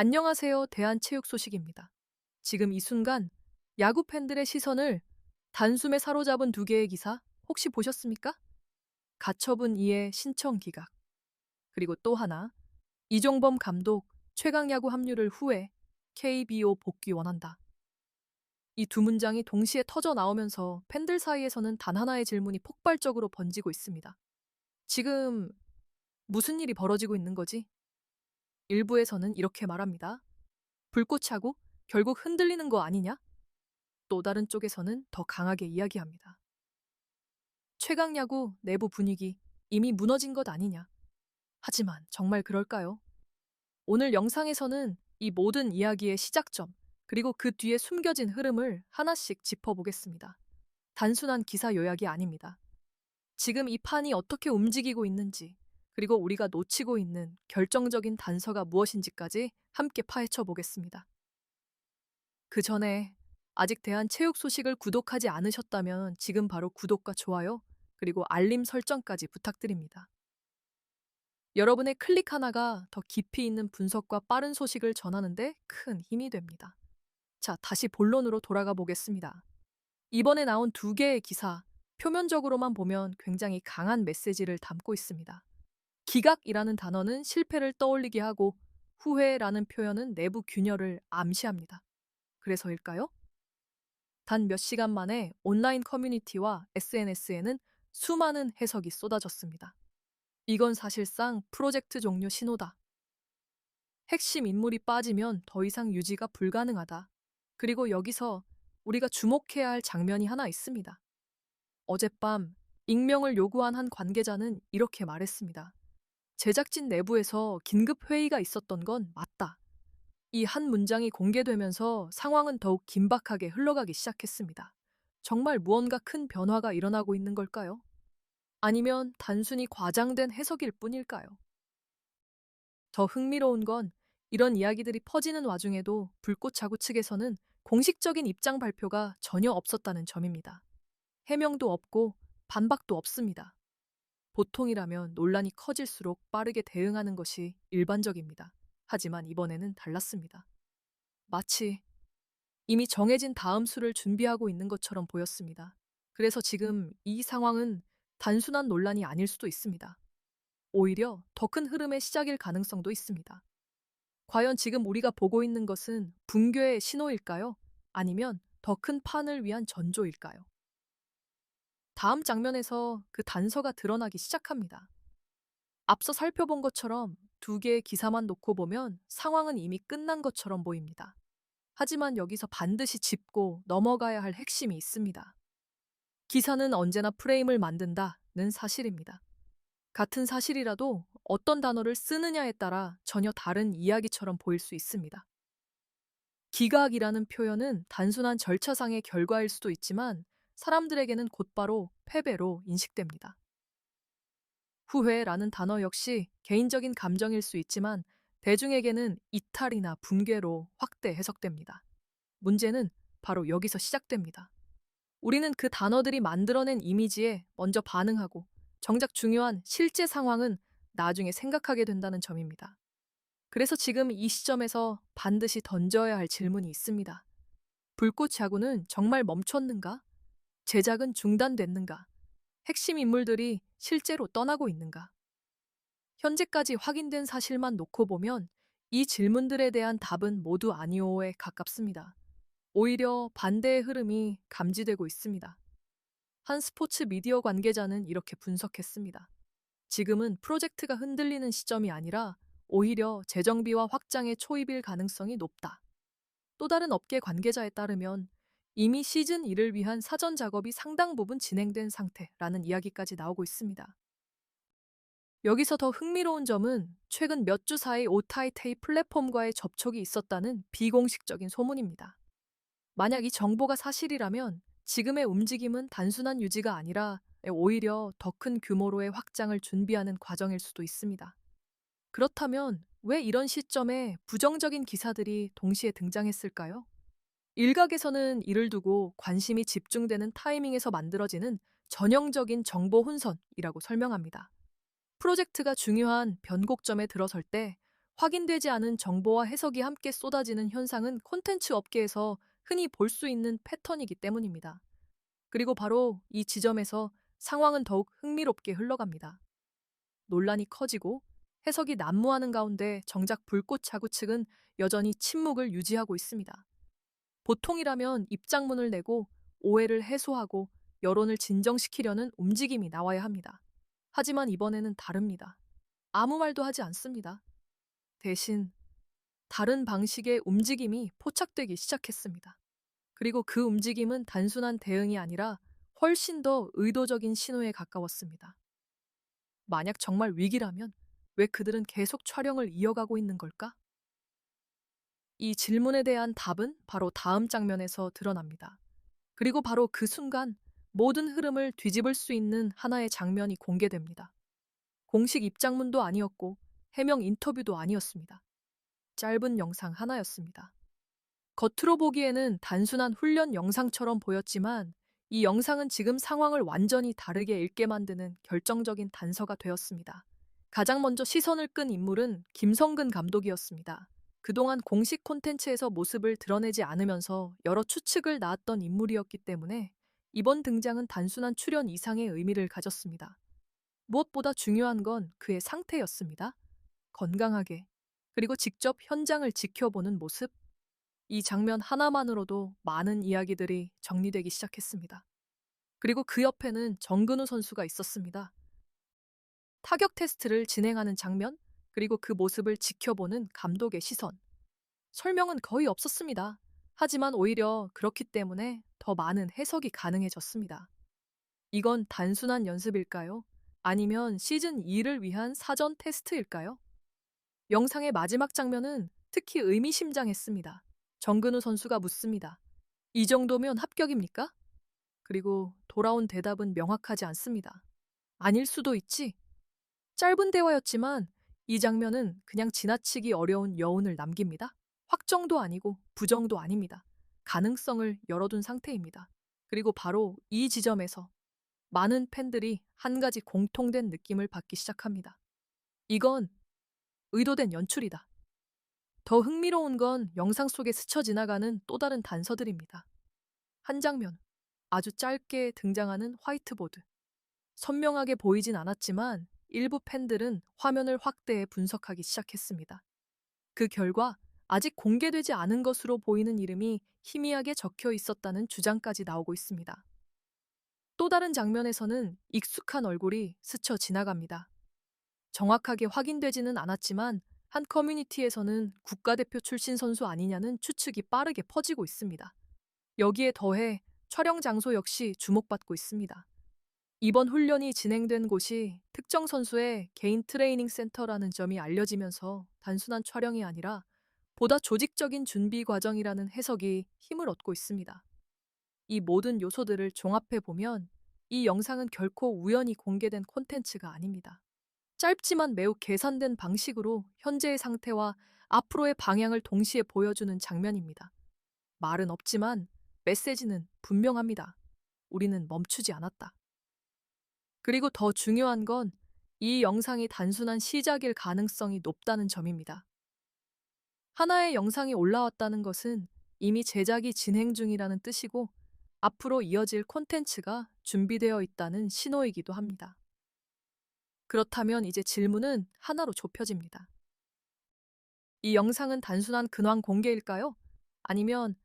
안녕하세요. 대한체육 소식입니다. 지금 이 순간 야구 팬들의 시선을 단숨에 사로잡은 두 개의 기사 혹시 보셨습니까? 가처분 이해 신청 기각. 그리고 또 하나. 이종범 감독 최강야구 합류를 후회 KBO 복귀 원한다. 이 두 문장이 동시에 터져 나오면서 팬들 사이에서는 단 하나의 질문이 폭발적으로 번지고 있습니다. 지금 무슨 일이 벌어지고 있는 거지? 일부에서는 이렇게 말합니다. 불꽃차고 결국 흔들리는 거 아니냐? 또 다른 쪽에서는 더 강하게 이야기합니다. 최강야구 내부 분위기 이미 무너진 것 아니냐? 하지만 정말 그럴까요? 오늘 영상에서는 이 모든 이야기의 시작점, 그리고 그 뒤에 숨겨진 흐름을 하나씩 짚어보겠습니다. 단순한 기사 요약이 아닙니다. 지금 이 판이 어떻게 움직이고 있는지, 그리고 우리가 놓치고 있는 결정적인 단서가 무엇인지까지 함께 파헤쳐 보겠습니다. 그 전에 아직 대한체육 소식을 구독하지 않으셨다면 지금 바로 구독과 좋아요, 그리고 알림 설정까지 부탁드립니다. 여러분의 클릭 하나가 더 깊이 있는 분석과 빠른 소식을 전하는데 큰 힘이 됩니다. 자, 다시 본론으로 돌아가 보겠습니다. 이번에 나온 두 개의 기사, 표면적으로만 보면 굉장히 강한 메시지를 담고 있습니다. 기각이라는 단어는 실패를 떠올리게 하고 후회라는 표현은 내부 균열을 암시합니다. 그래서일까요? 단 몇 시간 만에 온라인 커뮤니티와 SNS에는 수많은 해석이 쏟아졌습니다. 이건 사실상 프로젝트 종료 신호다. 핵심 인물이 빠지면 더 이상 유지가 불가능하다. 그리고 여기서 우리가 주목해야 할 장면이 하나 있습니다. 어젯밤 익명을 요구한 한 관계자는 이렇게 말했습니다. 제작진 내부에서 긴급 회의가 있었던 건 맞다. 이 한 문장이 공개되면서 상황은 더욱 긴박하게 흘러가기 시작했습니다. 정말 무언가 큰 변화가 일어나고 있는 걸까요? 아니면 단순히 과장된 해석일 뿐일까요? 더 흥미로운 건 이런 이야기들이 퍼지는 와중에도 불꽃차고 측에서는 공식적인 입장 발표가 전혀 없었다는 점입니다. 해명도 없고 반박도 없습니다. 보통이라면 논란이 커질수록 빠르게 대응하는 것이 일반적입니다. 하지만 이번에는 달랐습니다. 마치 이미 정해진 다음 수를 준비하고 있는 것처럼 보였습니다. 그래서 지금 이 상황은 단순한 논란이 아닐 수도 있습니다. 오히려 더 큰 흐름의 시작일 가능성도 있습니다. 과연 지금 우리가 보고 있는 것은 붕괴의 신호일까요? 아니면 더 큰 판을 위한 전조일까요? 다음 장면에서 그 단서가 드러나기 시작합니다. 앞서 살펴본 것처럼 두 개의 기사만 놓고 보면 상황은 이미 끝난 것처럼 보입니다. 하지만 여기서 반드시 짚고 넘어가야 할 핵심이 있습니다. 기사는 언제나 프레임을 만든다는 사실입니다. 같은 사실이라도 어떤 단어를 쓰느냐에 따라 전혀 다른 이야기처럼 보일 수 있습니다. 기각이라는 표현은 단순한 절차상의 결과일 수도 있지만 사람들에게는 곧바로 패배로 인식됩니다. 후회라는 단어 역시 개인적인 감정일 수 있지만 대중에게는 이탈이나 붕괴로 확대 해석됩니다. 문제는 바로 여기서 시작됩니다. 우리는 그 단어들이 만들어낸 이미지에 먼저 반응하고 정작 중요한 실제 상황은 나중에 생각하게 된다는 점입니다. 그래서 지금 이 시점에서 반드시 던져야 할 질문이 있습니다. 불꽃 야구는 정말 멈췄는가? 제작은 중단됐는가? 핵심 인물들이 실제로 떠나고 있는가? 현재까지 확인된 사실만 놓고 보면 이 질문들에 대한 답은 모두 아니오에 가깝습니다. 오히려 반대의 흐름이 감지되고 있습니다. 한 스포츠 미디어 관계자는 이렇게 분석했습니다. 지금은 프로젝트가 흔들리는 시점이 아니라 오히려 재정비와 확장의 초입일 가능성이 높다. 또 다른 업계 관계자에 따르면 이미 시즌 1을 위한 사전 작업이 상당 부분 진행된 상태라는 이야기까지 나오고 있습니다. 여기서 더 흥미로운 점은 최근 몇 주 사이 오타이테이 플랫폼과의 접촉이 있었다는 비공식적인 소문입니다. 만약 이 정보가 사실이라면 지금의 움직임은 단순한 유지가 아니라 오히려 더 큰 규모로의 확장을 준비하는 과정일 수도 있습니다. 그렇다면 왜 이런 시점에 부정적인 기사들이 동시에 등장했을까요? 일각에서는 이를 두고 관심이 집중되는 타이밍에서 만들어지는 전형적인 정보 혼선이라고 설명합니다. 프로젝트가 중요한 변곡점에 들어설 때 확인되지 않은 정보와 해석이 함께 쏟아지는 현상은 콘텐츠 업계에서 흔히 볼 수 있는 패턴이기 때문입니다. 그리고 바로 이 지점에서 상황은 더욱 흥미롭게 흘러갑니다. 논란이 커지고 해석이 난무하는 가운데 정작 불꽃 자구 측은 여전히 침묵을 유지하고 있습니다. 보통이라면 입장문을 내고 오해를 해소하고 여론을 진정시키려는 움직임이 나와야 합니다. 하지만 이번에는 다릅니다. 아무 말도 하지 않습니다. 대신 다른 방식의 움직임이 포착되기 시작했습니다. 그리고 그 움직임은 단순한 대응이 아니라 훨씬 더 의도적인 신호에 가까웠습니다. 만약 정말 위기라면 왜 그들은 계속 촬영을 이어가고 있는 걸까? 이 질문에 대한 답은 바로 다음 장면에서 드러납니다. 그리고 바로 그 순간 모든 흐름을 뒤집을 수 있는 하나의 장면이 공개됩니다. 공식 입장문도 아니었고 해명 인터뷰도 아니었습니다. 짧은 영상 하나였습니다. 겉으로 보기에는 단순한 훈련 영상처럼 보였지만 이 영상은 지금 상황을 완전히 다르게 읽게 만드는 결정적인 단서가 되었습니다. 가장 먼저 시선을 끈 인물은 김성근 감독이었습니다. 그동안 공식 콘텐츠에서 모습을 드러내지 않으면서 여러 추측을 낳았던 인물이었기 때문에 이번 등장은 단순한 출연 이상의 의미를 가졌습니다. 무엇보다 중요한 건 그의 상태였습니다. 건강하게, 그리고 직접 현장을 지켜보는 모습. 이 장면 하나만으로도 많은 이야기들이 정리되기 시작했습니다. 그리고 그 옆에는 정근우 선수가 있었습니다. 타격 테스트를 진행하는 장면, 그리고 그 모습을 지켜보는 감독의 시선. 설명은 거의 없었습니다. 하지만 오히려 그렇기 때문에 더 많은 해석이 가능해졌습니다. 이건 단순한 연습일까요? 아니면 시즌 2를 위한 사전 테스트일까요? 영상의 마지막 장면은 특히 의미심장했습니다. 정근우 선수가 묻습니다. 이 정도면 합격입니까? 그리고 돌아온 대답은 명확하지 않습니다. 아닐 수도 있지. 짧은 대화였지만 이 장면은 그냥 지나치기 어려운 여운을 남깁니다. 확정도 아니고 부정도 아닙니다. 가능성을 열어둔 상태입니다. 그리고 바로 이 지점에서 많은 팬들이 한 가지 공통된 느낌을 받기 시작합니다. 이건 의도된 연출이다. 더 흥미로운 건 영상 속에 스쳐 지나가는 또 다른 단서들입니다. 한 장면, 아주 짧게 등장하는 화이트보드. 선명하게 보이진 않았지만 일부 팬들은 화면을 확대해 분석하기 시작했습니다. 그 결과 아직 공개되지 않은 것으로 보이는 이름이 희미하게 적혀 있었다는 주장까지 나오고 있습니다. 또 다른 장면에서는 익숙한 얼굴이 스쳐 지나갑니다. 정확하게 확인되지는 않았지만 한 커뮤니티에서는 국가대표 출신 선수 아니냐는 추측이 빠르게 퍼지고 있습니다. 여기에 더해 촬영 장소 역시 주목받고 있습니다. 이번 훈련이 진행된 곳이 특정 선수의 개인 트레이닝 센터라는 점이 알려지면서 단순한 촬영이 아니라 보다 조직적인 준비 과정이라는 해석이 힘을 얻고 있습니다. 이 모든 요소들을 종합해 보면 이 영상은 결코 우연히 공개된 콘텐츠가 아닙니다. 짧지만 매우 계산된 방식으로 현재의 상태와 앞으로의 방향을 동시에 보여주는 장면입니다. 말은 없지만 메시지는 분명합니다. 우리는 멈추지 않았다. 그리고 더 중요한 건 이 영상이 단순한 시작일 가능성이 높다는 점입니다. 하나의 영상이 올라왔다는 것은 이미 제작이 진행 중이라는 뜻이고 앞으로 이어질 콘텐츠가 준비되어 있다는 신호이기도 합니다. 그렇다면 이제 질문은 하나로 좁혀집니다. 이 영상은 단순한 근황 공개일까요? 아니면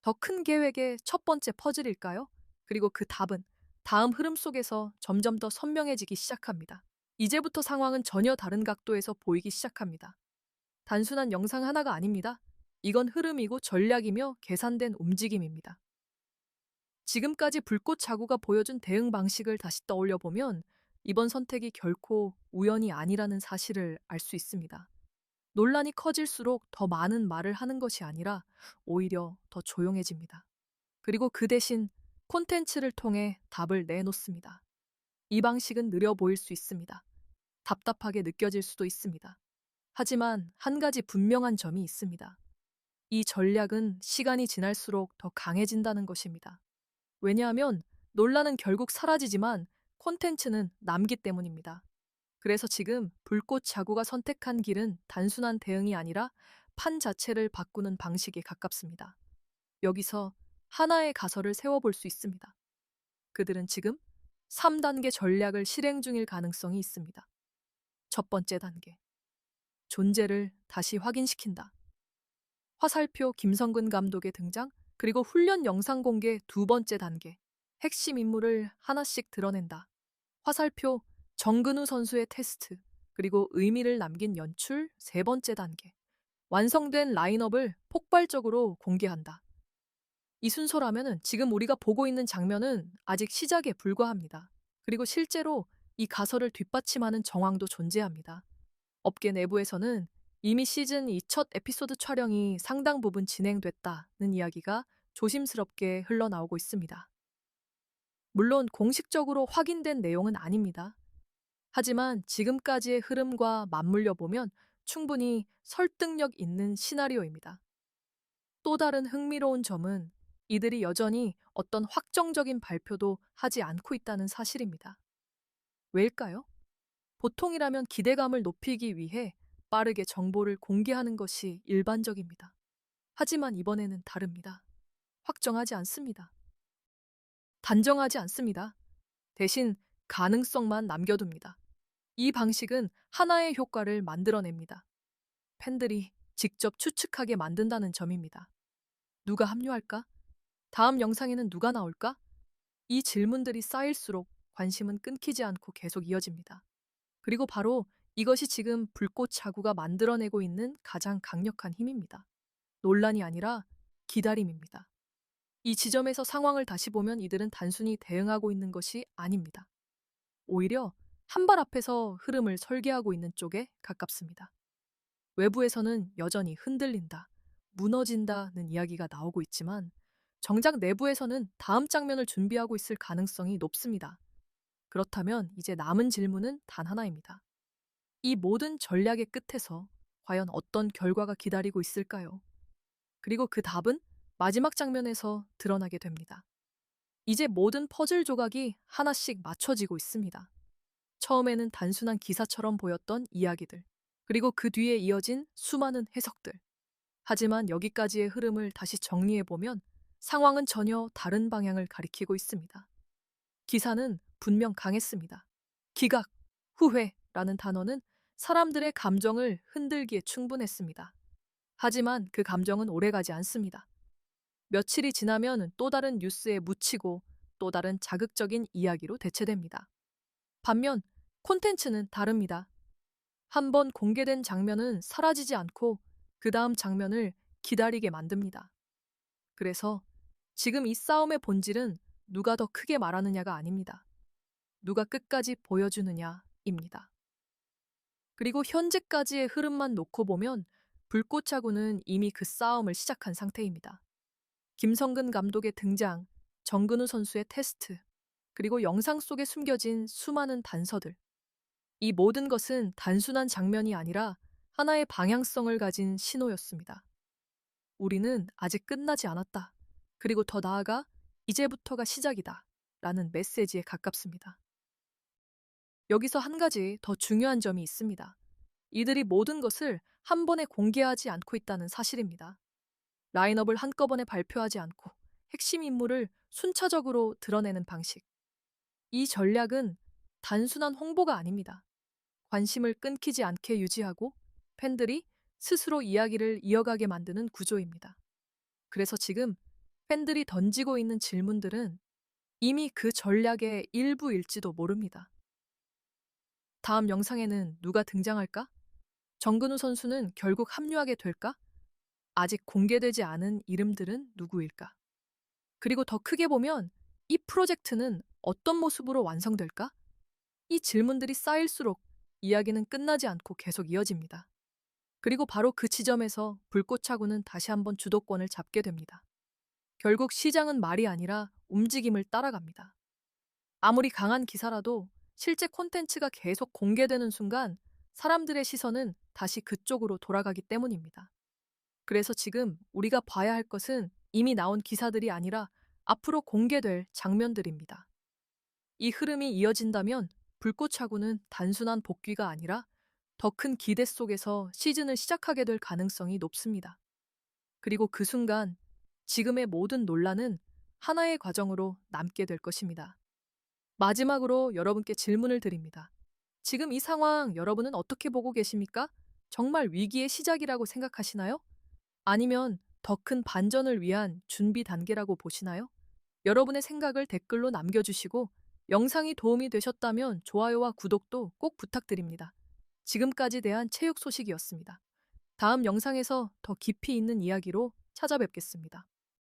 더 큰 계획의 첫 번째 퍼즐일까요? 그리고 그 답은 다음 흐름 속에서 점점 더 선명해지기 시작합니다. 이제부터 상황은 전혀 다른 각도에서 보이기 시작합니다. 단순한 영상 하나가 아닙니다. 이건 흐름이고 전략이며 계산된 움직임입니다. 지금까지 불꽃 자구가 보여준 대응 방식을 다시 떠올려 보면 이번 선택이 결코 우연이 아니라는 사실을 알 수 있습니다. 논란이 커질수록 더 많은 말을 하는 것이 아니라 오히려 더 조용해집니다. 그리고 그 대신 콘텐츠를 통해 답을 내놓습니다. 이 방식은 느려 보일 수 있습니다. 답답하게 느껴질 수도 있습니다. 하지만 한 가지 분명한 점이 있습니다. 이 전략은 시간이 지날수록 더 강해진다는 것입니다. 왜냐하면 논란은 결국 사라지지만 콘텐츠는 남기 때문입니다. 그래서 지금 불꽃 자구가 선택한 길은 단순한 대응이 아니라 판 자체를 바꾸는 방식에 가깝습니다. 여기서 하나의 가설을 세워볼 수 있습니다. 그들은 지금 3단계 전략을 실행 중일 가능성이 있습니다. 첫 번째 단계. 존재를 다시 확인시킨다. 화살표 김성근 감독의 등장, 그리고 훈련 영상 공개 두 번째 단계. 핵심 인물을 하나씩 드러낸다. 화살표 정근우 선수의 테스트, 그리고 의미를 남긴 연출 세 번째 단계. 완성된 라인업을 폭발적으로 공개한다. 이 순서라면은 지금 우리가 보고 있는 장면은 아직 시작에 불과합니다. 그리고 실제로 이 가설을 뒷받침하는 정황도 존재합니다. 업계 내부에서는 이미 시즌 2 첫 에피소드 촬영이 상당 부분 진행됐다는 이야기가 조심스럽게 흘러나오고 있습니다. 물론 공식적으로 확인된 내용은 아닙니다. 하지만 지금까지의 흐름과 맞물려 보면 충분히 설득력 있는 시나리오입니다. 또 다른 흥미로운 점은 이들이 여전히 어떤 확정적인 발표도 하지 않고 있다는 사실입니다. 왜일까요? 보통이라면 기대감을 높이기 위해 빠르게 정보를 공개하는 것이 일반적입니다. 하지만 이번에는 다릅니다. 확정하지 않습니다. 단정하지 않습니다. 대신 가능성만 남겨둡니다. 이 방식은 하나의 효과를 만들어냅니다. 팬들이 직접 추측하게 만든다는 점입니다. 누가 합류할까? 다음 영상에는 누가 나올까? 이 질문들이 쌓일수록 관심은 끊기지 않고 계속 이어집니다. 그리고 바로 이것이 지금 불꽃 자구가 만들어내고 있는 가장 강력한 힘입니다. 논란이 아니라 기다림입니다. 이 지점에서 상황을 다시 보면 이들은 단순히 대응하고 있는 것이 아닙니다. 오히려 한 발 앞에서 흐름을 설계하고 있는 쪽에 가깝습니다. 외부에서는 여전히 흔들린다, 무너진다는 이야기가 나오고 있지만 정작 내부에서는 다음 장면을 준비하고 있을 가능성이 높습니다. 그렇다면 이제 남은 질문은 단 하나입니다. 이 모든 전략의 끝에서 과연 어떤 결과가 기다리고 있을까요? 그리고 그 답은 마지막 장면에서 드러나게 됩니다. 이제 모든 퍼즐 조각이 하나씩 맞춰지고 있습니다. 처음에는 단순한 기사처럼 보였던 이야기들, 그리고 그 뒤에 이어진 수많은 해석들. 하지만 여기까지의 흐름을 다시 정리해보면 상황은 전혀 다른 방향을 가리키고 있습니다. 기사는 분명 강했습니다. 기각, 후회라는 단어는 사람들의 감정을 흔들기에 충분했습니다. 하지만 그 감정은 오래가지 않습니다. 며칠이 지나면 또 다른 뉴스에 묻히고 또 다른 자극적인 이야기로 대체됩니다. 반면 콘텐츠는 다릅니다. 한번 공개된 장면은 사라지지 않고 그 다음 장면을 기다리게 만듭니다. 그래서 지금 이 싸움의 본질은 누가 더 크게 말하느냐가 아닙니다. 누가 끝까지 보여주느냐입니다. 그리고 현재까지의 흐름만 놓고 보면 불꽃차구는 이미 그 싸움을 시작한 상태입니다. 김성근 감독의 등장, 정근우 선수의 테스트, 그리고 영상 속에 숨겨진 수많은 단서들. 이 모든 것은 단순한 장면이 아니라 하나의 방향성을 가진 신호였습니다. 우리는 아직 끝나지 않았다. 그리고 더 나아가 이제부터가 시작이다. 라는 메시지에 가깝습니다. 여기서 한 가지 더 중요한 점이 있습니다. 이들이 모든 것을 한 번에 공개하지 않고 있다는 사실입니다. 라인업을 한꺼번에 발표하지 않고 핵심 인물을 순차적으로 드러내는 방식. 이 전략은 단순한 홍보가 아닙니다. 관심을 끊기지 않게 유지하고 팬들이 스스로 이야기를 이어가게 만드는 구조입니다. 그래서 지금 팬들이 던지고 있는 질문들은 이미 그 전략의 일부일지도 모릅니다. 다음 영상에는 누가 등장할까? 정근우 선수는 결국 합류하게 될까? 아직 공개되지 않은 이름들은 누구일까? 그리고 더 크게 보면 이 프로젝트는 어떤 모습으로 완성될까? 이 질문들이 쌓일수록 이야기는 끝나지 않고 계속 이어집니다. 그리고 바로 그 지점에서 불꽃차구는 다시 한번 주도권을 잡게 됩니다. 결국 시장은 말이 아니라 움직임을 따라갑니다. 아무리 강한 기사라도 실제 콘텐츠가 계속 공개되는 순간 사람들의 시선은 다시 그쪽으로 돌아가기 때문입니다. 그래서 지금 우리가 봐야 할 것은 이미 나온 기사들이 아니라 앞으로 공개될 장면들입니다. 이 흐름이 이어진다면 불꽃차고는 단순한 복귀가 아니라 더 큰 기대 속에서 시즌을 시작하게 될 가능성이 높습니다. 그리고 그 순간 지금의 모든 논란은 하나의 과정으로 남게 될 것입니다. 마지막으로 여러분께 질문을 드립니다. 지금 이 상황 여러분은 어떻게 보고 계십니까? 정말 위기의 시작이라고 생각하시나요? 아니면 더 큰 반전을 위한 준비 단계라고 보시나요? 여러분의 생각을 댓글로 남겨주시고 영상이 도움이 되셨다면 좋아요와 구독도 꼭 부탁드립니다. 지금까지 대한 체육 소식이었습니다. 다음 영상에서 더 깊이 있는 이야기로 찾아뵙겠습니다.